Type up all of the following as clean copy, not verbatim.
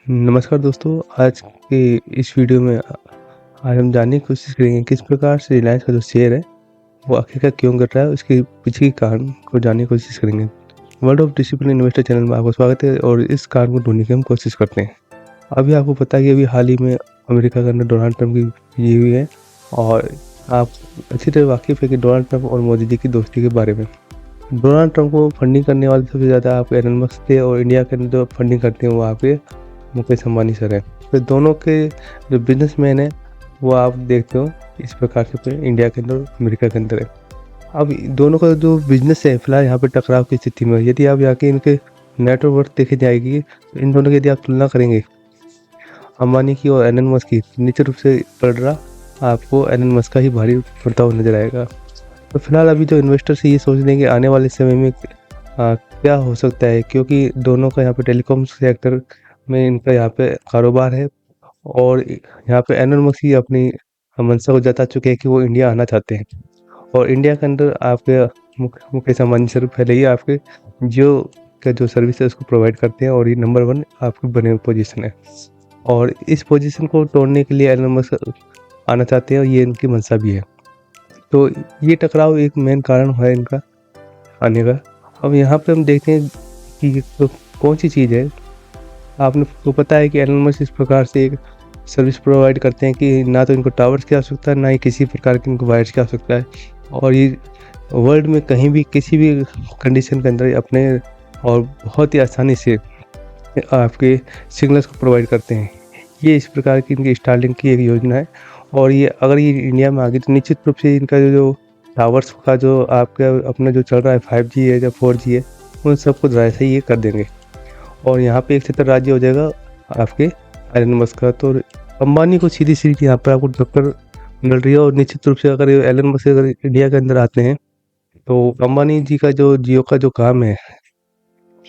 नमस्कार दोस्तों, आज के इस वीडियो में आज हम जानने की कोशिश करेंगे किस प्रकार से रिलायंस का जो शेयर है वो आखिरकार क्यों घट रहा है, उसके पीछे के कारण को जानने की कोशिश करेंगे। World of discipline investor channel में आपका स्वागत है और इस कारण को ढूंढने की हम कोशिश करते हैं। अभी आपको पता है कि अभी हाल ही में अमेरिका के अंदर डोनाल्ड ट्रंप की ये हुई है और आप अच्छी तरह वाकिफ़ है कि डोनाल्ड ट्रंप और मोदी जी की दोस्ती के बारे में। डोनाल्ड ट्रंप को फंडिंग करने वाले सबसे ज़्यादा आप एलन मस्क थे और इंडिया के अंदर जो फंडिंग करते हैं वो आपके मुकेश अंबानी सर हैं। तो दोनों के जो बिजनेसमैन हैं वो आप देखते हो इस प्रकार से इंडिया के अंदर अमेरिका के अंदर है। अब दोनों का जो बिजनेस है फिलहाल यहाँ पे टकराव की स्थिति में है। यदि आप यहाँ के इनके नेटवर्थ देखी जाएगी तो इन दोनों की यदि आप तुलना करेंगे अंबानी की और एलन मस्क की, निश्चित रूप से पड़ रहा आपको एलन मस्क का ही भारी पड़ता हुआ नजर आएगा। तो फिलहाल अभी जो इन्वेस्टर्स ये सोच रहे हैं कि आने वाले समय में क्या हो सकता है, क्योंकि दोनों का यहाँ पे टेलीकॉम सेक्टर में इनका यहाँ पे कारोबार है और यहाँ पे एलन मस्क ही अपनी मंशा को जता चुके हैं कि वो इंडिया आना चाहते हैं। और इंडिया के अंदर आपके मुकेश अंबानी सर पहले ही आपके जियो का जो सर्विस है उसको प्रोवाइड करते हैं और ये नंबर 1 आपकी बने हुए पोजीशन है और इस पोजीशन को तोड़ने के लिए एलन मस्क आना चाहते हैं और ये इनकी मंशा भी है। तो ये टकराव एक मेन कारण है इनका आने का। अब यहाँ पे हम देखते हैं कि तो कौन सी चीज़ है। आपने को पता है कि एलन मस्क इस प्रकार से एक सर्विस प्रोवाइड करते हैं कि ना तो इनको टावर्स की आवश्यकता है, ना ही किसी प्रकार की इनको वायर्स की आवश्यकता है और ये वर्ल्ड में कहीं भी किसी भी कंडीशन के अंदर अपने और बहुत ही आसानी से आपके सिग्नल्स को प्रोवाइड करते हैं। ये इस प्रकार की इनकी स्टारलिंक की एक योजना है और ये अगर ये इंडिया में आ गई तो निश्चित रूप से इनका जो टावर्स का जो आपका अपना जो चल रहा है 5G है या 4G है उन सबको ज़रा से ये कर देंगे और यहाँ पे एक क्षेत्र राज्य हो जाएगा आपके एलन मस्क का। तो अंबानी को सीधी सीधी यहाँ पर आपको टक्कर मिल रही है और निश्चित रूप से अगर एलन मस्क अगर इंडिया के अंदर आते हैं तो अंबानी जी का जो जियो का जो काम है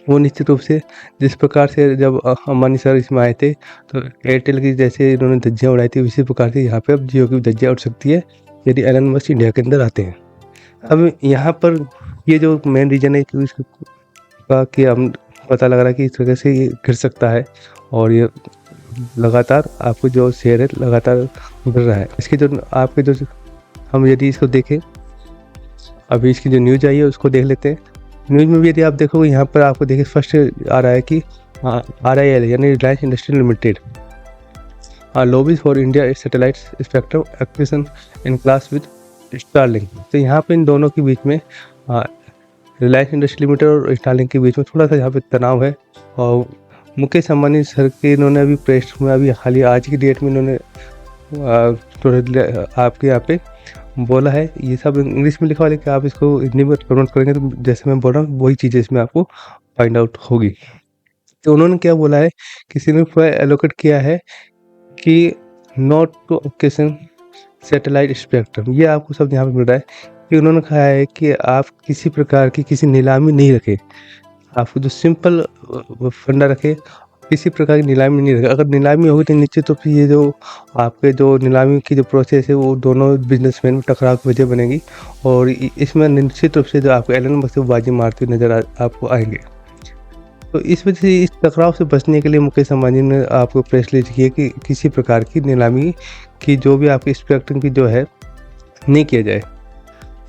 वो निश्चित रूप से जिस प्रकार से जब अंबानी सर इसमें आए थे तो एयरटेल की जैसे इन्होंने धज्जियाँ उड़ाई थी उसी प्रकार से यहाँ पे अब जियो की भी धज्जियाँ उड़ सकती है यदि एलन मस्क इंडिया के अंदर आते हैं। अब यहाँ पर ये जो मेन रीज़न है कि हम पता लग रहा है कि इस तरह से ये गिर सकता है और ये लगातार आपको जो शेयर है लगातार गिर रहा है। इसके जो आपके जो हम यदि इसको देखें, अभी इसकी जो न्यूज़ आई है उसको देख लेते हैं। न्यूज़ में भी यदि आप देखोगे यहाँ पर आपको देखिए फर्स्ट आ रहा है कि RIL यानी Reliance industrial limited lobbies for India satellite spectrum acquisition in class with Starlink. तो यहाँ पे इन दोनों के बीच में रिलायंस इंडस्ट्रियल लिमिटेड और स्टारलिंक के बीच में थोड़ा सा यहाँ पे तनाव है और मुकेश अंबानी सर के इन्होंने अभी प्रेस में अभी हाल ही आज की डेट में इन्होंने आपके यहाँ पे बोला है। ये सब इंग्लिश में लिखा हुआ है कि आप इसको हिंदी में कन्वर्ट करेंगे तो जैसे मैं बोल रहा हूँ वही चीज़ें इसमें आपको फाइंड आउट होगी। तो उन्होंने क्या बोला है, किसी ने एलोकेट किया है कि not to auction satellite spectrum. ये आपको सब यहाँ पे मिल रहा है कि उन्होंने कहा है कि आप किसी प्रकार की किसी नीलामी नहीं रखें, आपको जो सिंपल फंडा रखे, किसी प्रकार की नीलामी नहीं रखे। अगर नीलामी होगी तो निश्चित रूप से ये जो आपके जो नीलामी की जो प्रोसेस है वो दोनों बिजनेसमैन में टकराव की वजह बनेगी और इसमें निश्चित रूप से जो आपको एलन मस्क से बाजी मारते हुए नजर आपको आएंगे। तो इस वजह से इस टकराव से बचने के लिए मुकेश अंबानी ने आपको प्रेस रिलीज की है कि किसी प्रकार की नीलामी की जो भी आपकी स्पेक्ट्रम की जो है नहीं किया जाए।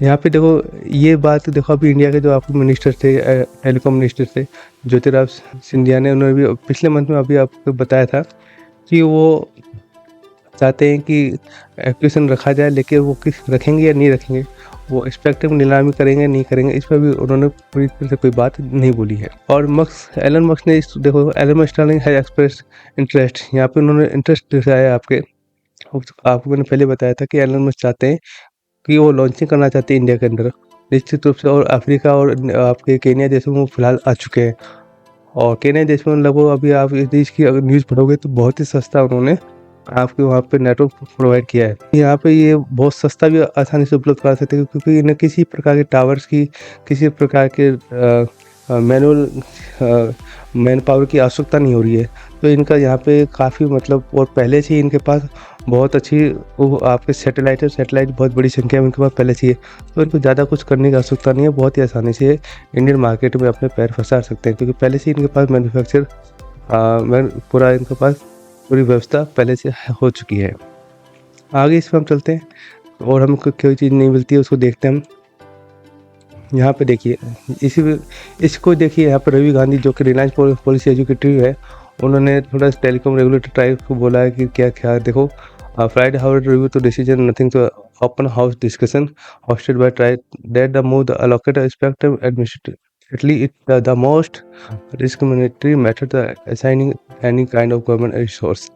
यहाँ पे देखो ये बात देखो, अभी इंडिया के जो आपको मिनिस्टर थे टेलीकॉम मिनिस्टर थे ज्योतिरादित्य सिंधिया ने, उन्होंने भी पिछले मंथ में अभी आपको बताया था कि वो चाहते हैं कि एक्विजिशन रखा जाए, लेकिन वो किस रखेंगे या नहीं रखेंगे, वो स्पेक्ट्रम नीलामी करेंगे नहीं करेंगे, इस पर भी उन्होंने पूरी तरह से कोई बात नहीं बोली है। और एलन मस्क ने देखो Elon Musk has express interest, यहाँ पे उन्होंने इंटरेस्ट दिखाया आपको मैंने पहले बताया था कि एलन मस्क चाहते हैं कि वो लॉन्चिंग करना चाहते हैं इंडिया के अंदर निश्चित रूप से। और अफ्रीका और आपके केन्या देश में वो फिलहाल आ चुके हैं और केन्या देश में लगभग अभी आप इस देश की अगर न्यूज़ पढ़ोगे तो बहुत ही सस्ता उन्होंने आपके वहाँ पे नेटवर्क प्रोवाइड किया है। यहाँ पे ये बहुत सस्ता भी आसानी से उपलब्ध करा सकते हैं क्योंकि इन्हें किसी प्रकार के टावर्स की, किसी प्रकार के मैन पावर की आवश्यकता नहीं हो रही है। तो इनका यहाँ पे काफ़ी मतलब और पहले से ही इनके पास बहुत अच्छी वो आपके सैटेलाइट बहुत बड़ी संख्या में इनके पास पहले से ही है, तो इनको ज़्यादा कुछ करने की आवश्यकता नहीं है। बहुत ही आसानी से इंडियन मार्केट में अपने पैर फंसा सकते हैं क्योंकि पहले से ही इनके पास मैन्युफैक्चर मैं पूरा इनके पास पूरी व्यवस्था पहले से हो चुकी है। आगे इसमें हम चलते हैं और हमको कोई चीज़ नहीं मिलती है उसको देखते हैं हम। यहाँ पे देखिए इसको देखिए, यहाँ पर रवि गांधी जो कि रिलायंस पॉलिसी एग्जीक्यूटिव है, उन्होंने थोड़ा टेलीकॉम रेगुलेटर टाइप को बोला है कि क्या क्या देखो, फ्राइडे हाउस रिव्यू तो decision nothing to open house discussion hosted by TRAI that the move the allocated spectrum administratively it the most discriminatory method assigning any kind of government resource.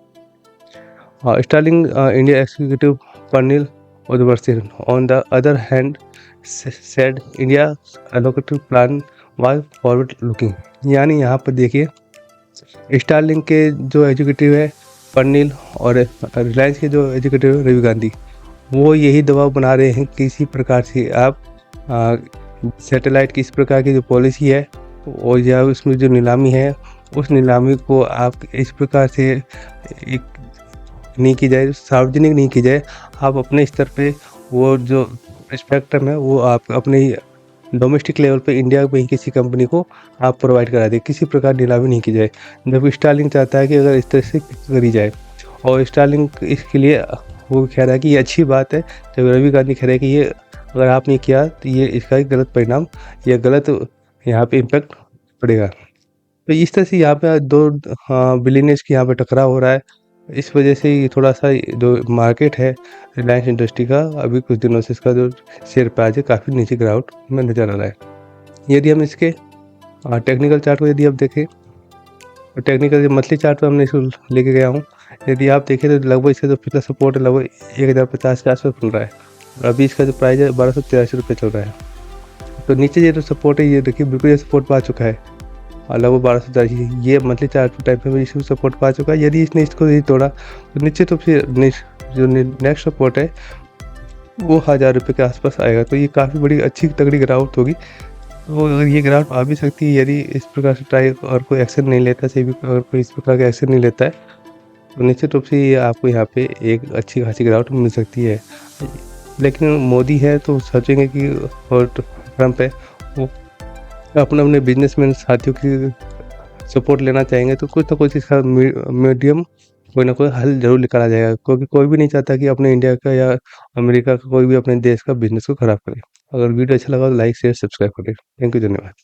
Starling India executive Pranil Udvarshan, on the other hand, said India's allocated plan was forward looking. यानी यहाँ पर देखिए, Starlink के जो executive है पन्नील और रिलायंस के जो एग्जीक्यूटिव है रवि गांधी, वो यही दबाव बना रहे हैं कि किसी प्रकार से आप सैटेलाइट की इस प्रकार की जो पॉलिसी है और या उसमें जो नीलामी है, उस नीलामी को आप इस प्रकार से एक नहीं की जाए, सार्वजनिक नहीं की जाए। आप अपने स्तर पे वो जो स्पेक्ट्रम है वो आप अपने डोमेस्टिक लेवल पे इंडिया में ही किसी कंपनी को आप प्रोवाइड करा दें, किसी प्रकार नीलामी नहीं की जाए। जबकि स्टारलिंक चाहता है कि अगर इस तरह से करी जाए, और स्टारलिंक इसके लिए वो कह रहा है कि ये अच्छी बात है, जब रवि गांधी कह रहे हैं कि ये अगर आपने किया तो ये इसका एक गलत परिणाम या गलत यहाँ पे इम्पैक्ट पड़ेगा। तो इस तरह से यहाँ पे दो बिलियनर्स की यहाँ पे टकराव हो रहा है। इस वजह से ये थोड़ा-सा जो मार्केट है रिलायंस इंडस्ट्री का, अभी कुछ दिनों से इसका जो शेयर प्राइस है काफ़ी नीचे गिरावट में नज़र आ रहा है। यदि हम इसके टेक्निकल चार्ट को यदि आप देखें, तो टेक्निकल जो मंथली चार्ट पे हमने इसको लेके गया हूँ। यदि आप देखें तो लगभग इसका जो पिछला सपोर्ट है लगभग 1050 के आस-पास खुल रहा है। और अभी इसका जो प्राइस है 1283 रुपये चल रहा है। तो नीचे ये जो सपोर्ट है ये देखिए बिल्कुल ये सपोर्ट पा चुका है। लगभग 1280 ये मंथली चार्ट टाइम पे इसको सपोर्ट पा चुका है। यदि इसने इसको नहीं तोड़ा तो नीचे तो फिर जो नेक्स्ट सपोर्ट है वो 1000 रुपये के आसपास आएगा। तो ये काफ़ी बड़ी अच्छी तगड़ी गिरावट होगी। तो अगर ये गिरावट आ भी सकती है यदि इस प्रकार से ट्राई और कोई एक्शन नहीं लेता, सेबी अगर कोई इस प्रकार का एक्शन नहीं लेता है, तो निश्चित रूप से ये आपको यहाँ पे एक अच्छी खासी गिरावट मिल सकती है। लेकिन मोदी है तो सोचेंगे कि, और ट्रम्प है वो अपने बिजनेसमैन साथियों की सपोर्ट लेना चाहेंगे, तो कुछ ना कुछ इसका मीडियम कोई ना कोई हल ज़रूर निकाला जाएगा, क्योंकि कोई भी नहीं चाहता कि अपने इंडिया का या अमेरिका का कोई भी अपने देश का बिजनेस को खराब करे। अगर वीडियो अच्छा लगा तो लाइक शेयर सब्सक्राइब करें। थैंक यू, धन्यवाद।